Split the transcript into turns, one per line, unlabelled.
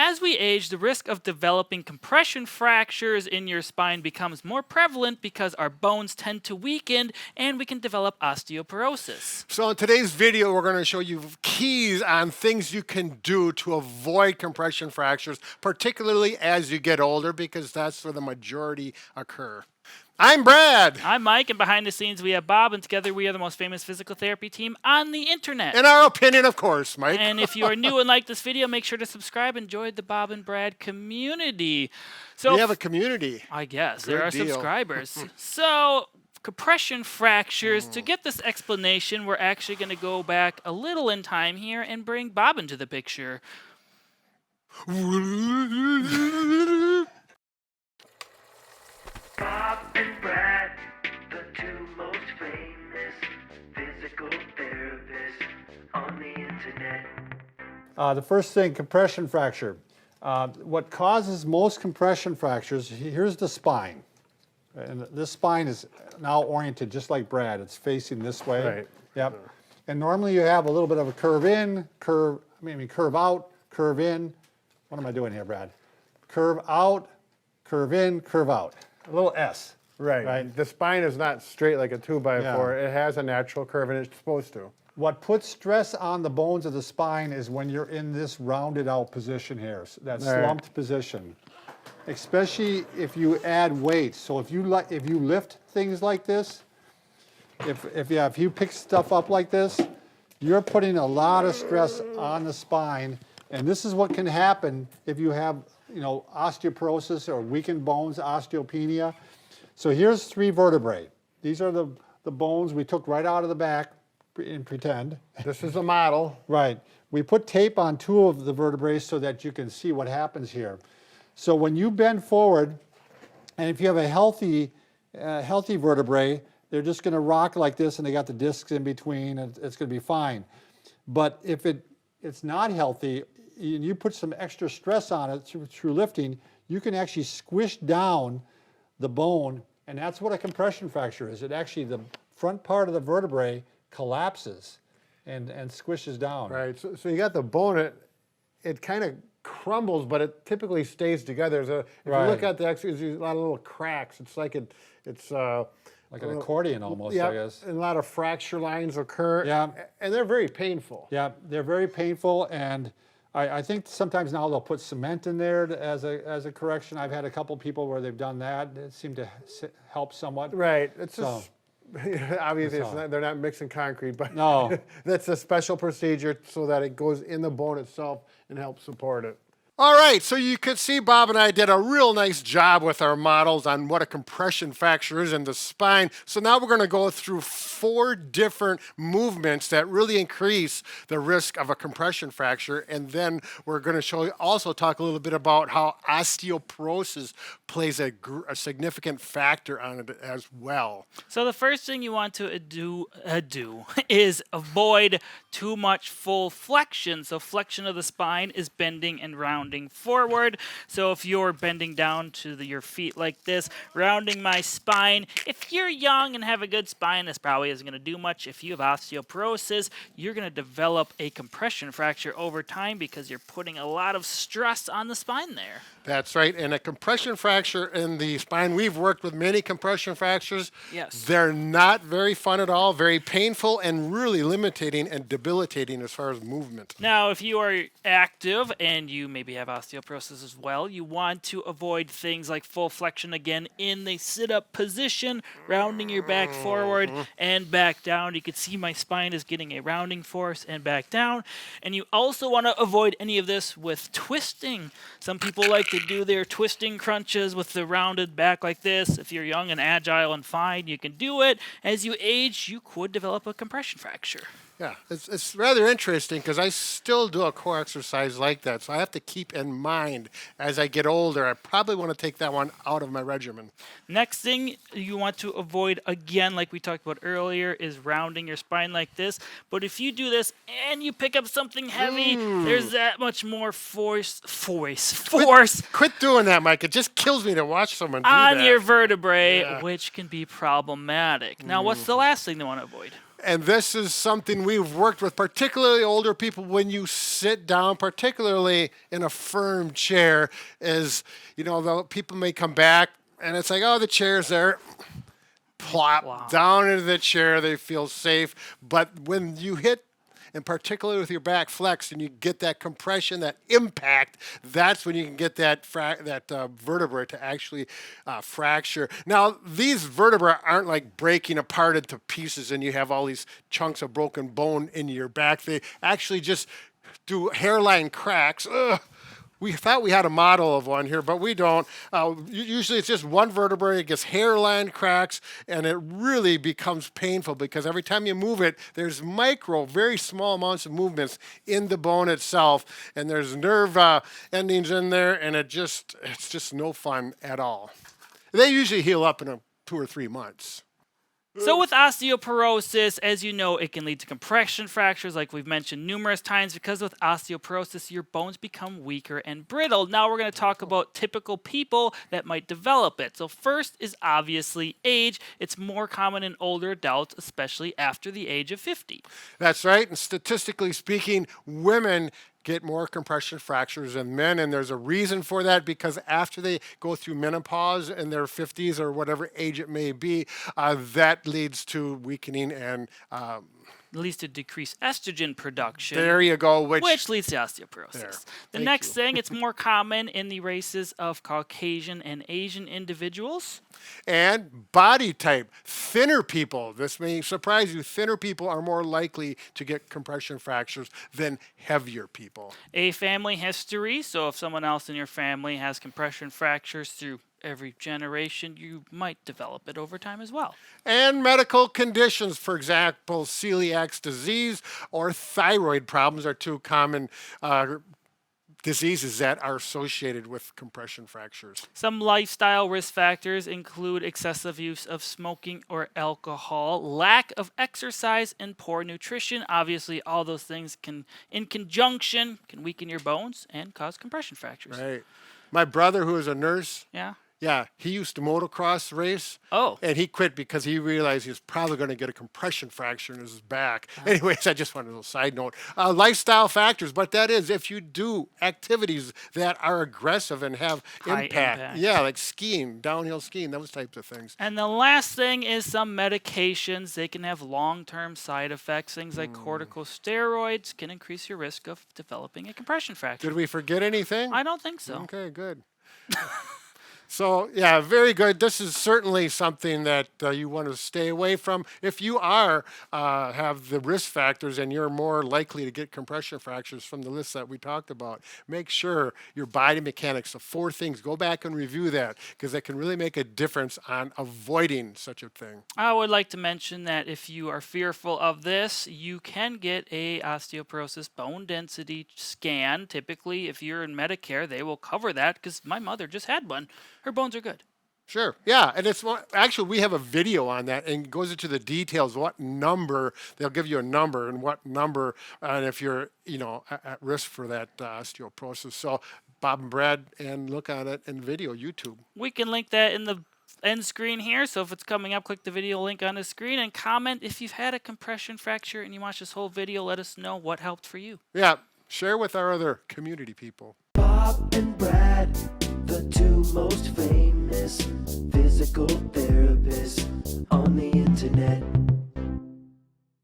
as we age, the risk of developing compression fractures in your spine becomes more prevalent because our bones tend to weaken and we can develop osteoporosis.
So in today's video, we're going to show you keys on things you can do to avoid compression fractures, particularly as you get older, because that's where the majority occur. I'm Brad.
I'm Mike, and behind the scenes we have Bob, and together we are the most famous physical therapy team on the internet.
In our opinion, of course, Mike.
And if you are new and like this video, make sure to subscribe and join the Bob and Brad community. So
we have a community.
I guess.
Good
There are
deal.
subscribers. So compression fractures, to get this explanation, we're actually going to go back a little in time here and bring Bob into the picture.
Bob and Brad, the two most famous physical therapists on the internet.
The first thing, compression fracture. What causes most compression fractures, here's the spine. And this spine is now oriented just like Brad. It's facing this way.
Right.
Yep. And normally you have a little bit of a curve in, curve out, curve in. What am I doing here, Brad? Curve out, curve in, curve out. A little S.
Right. The spine is not straight like a 2x4. It has a natural curve, and it's supposed to.
What puts stress on the bones of the spine is when you're in this rounded out position here, that slumped position. Especially if you add weight. So if you lift things like this, if you pick stuff up like this, you're putting a lot of stress on the spine, and this is what can happen if you have osteoporosis or weakened bones, osteopenia. So here's 3 vertebrae. These are the bones we took right out of the back and pretend.
This is a model.
Right. We put tape on 2 of the vertebrae so that you can see what happens here. So when you bend forward, and if you have a healthy vertebrae, they're just going to rock like this, and they got the discs in between, and it's going to be fine. But if it's not healthy, and you put some extra stress on it through lifting, you can actually squish down the bone, and that's what a compression fracture is. It actually, the front part of the vertebrae collapses and squishes down.
Right. So you got the bone. It kind of crumbles, but it typically stays together. If you look at the X-rays, there's a lot of little cracks. It's like it's
like an accordion almost,
yeah,
I guess.
And a lot of fracture lines occur.
Yeah.
And they're very painful.
Yeah, they're very painful, and I think sometimes now they'll put cement in there as a correction. I've had a couple people where they've done that. It seemed to help somewhat.
Right. It's just obviously they're not mixing concrete, but
no,
that's a special procedure so that it goes in the bone itself and helps support it.
All right, so you could see Bob and I did a real nice job with our models on what a compression fracture is in the spine. So now we're going to go through 4 different movements that really increase the risk of a compression fracture. And then we're going to also talk a little bit about how osteoporosis plays a significant factor on it as well.
So the first thing you want to do is avoid too much full flexion. So flexion of the spine is bending and rounding forward. So if you're bending down to your feet like this, rounding my spine, if you're young and have a good spine, this probably isn't going to do much. If you have osteoporosis, you're going to develop a compression fracture over time because you're putting a lot of stress on the spine there.
That's right. And a compression fracture in the spine, we've worked with many compression fractures.
Yes.
They're not very fun at all, very painful, and really limiting and debilitating as far as movement.
Now, if you are active and you maybe have osteoporosis as well, you want to avoid things like full flexion again in the sit-up position, rounding your back forward and back down. You can see my spine is getting a rounding force and back down. And you also want to avoid any of this with twisting. Some people like to do their twisting crunches with the rounded back like this. If you're young and agile and fine, you can do it. As you age, you could develop a compression fracture.
Yeah, it's rather interesting because I still do a core exercise like that. So I have to keep in mind as I get older, I probably want to take that one out of my regimen.
Next thing you want to avoid, again, like we talked about earlier, is rounding your spine like this. But if you do this and you pick up something heavy, there's that much more force.
Quit doing that, Mike. It just kills me to watch someone do that.
On your vertebrae, which can be problematic. Now, what's the last thing they want to avoid?
And this is something we've worked with, particularly older people. When you sit down, particularly in a firm chair, is, the people may come back and it's like, oh, the chair's there. Plop down into the chair. They feel safe. But when you hit, and particularly with your back flexed, and you get that compression, that impact, that's when you can get that vertebra to actually fracture. Now, these vertebrae aren't like breaking apart into pieces and you have all these chunks of broken bone in your back. They actually just do hairline cracks. Ugh. We thought we had a model of one here, but we don't. Usually it's just one vertebrae, it gets hairline cracks, and it really becomes painful because every time you move it, there's very small amounts of movements in the bone itself, and there's nerve endings in there, and it's just no fun at all. They usually heal up in 2 or 3 months.
So with osteoporosis, as you know, it can lead to compression fractures, like we've mentioned numerous times, because with osteoporosis, your bones become weaker and brittle. Now we're going to talk about typical people that might develop it. So first is obviously age. It's more common in older adults, especially after the age of 50.
That's right. And statistically speaking, women get more compression fractures than men, and there's a reason for that, because after they go through menopause in their 50s or whatever age it may be, that leads to weakening and
leads to decreased estrogen production.
There you go.
Which leads to osteoporosis.
There.
The next thing, it's more common in the races of Caucasian and Asian individuals.
And body type. Thinner people, this may surprise you, thinner people are more likely to get compression fractures than heavier people.
A family history, so if someone else in your family has compression fractures through every generation, you might develop it over time as well.
And medical conditions, for example, celiac disease or thyroid problems are 2 common diseases that are associated with compression fractures.
Some lifestyle risk factors include excessive use of smoking or alcohol, lack of exercise, and poor nutrition. Obviously, all those things in conjunction, can weaken your bones and cause compression fractures.
Right. My brother, who is a nurse,
Yeah,
he used to motocross race.
Oh.
And he quit because he realized he was probably going to get a compression fracture in his back. Anyways, I just wanted a little side note. Lifestyle factors, but that is if you do activities that are aggressive and have
High impact.
Yeah, like skiing, downhill skiing, those types of things.
And the last thing is some medications. They can have long-term side effects. Things like corticosteroids can increase your risk of developing a compression fracture.
Did we forget anything?
I don't think so.
Okay, good. So, yeah, very good. This is certainly something that you want to stay away from. If you have the risk factors and you're more likely to get compression fractures from the list that we talked about, make sure your body mechanics, the 4 things, go back and review that, because that can really make a difference on avoiding such a thing.
I would like to mention that if you are fearful of this, you can get a osteoporosis bone density scan. Typically, if you're in Medicare, they will cover that, because my mother just had one. Her bones are good.
Sure. Yeah. And actually, we have a video on that, and it goes into the details, what number, they'll give you a number and what number, and if you're, at risk for that osteoporosis. So Bob and Brad, and look at it in video, YouTube.
We can link that in the end screen here. So if it's coming up, click the video link on the screen and comment if you've had a compression fracture and you watch this whole video. Let us know what helped for you.
Yeah. Share with our other community people.
Bob and Brad, the 2 most famous physical therapists on the internet.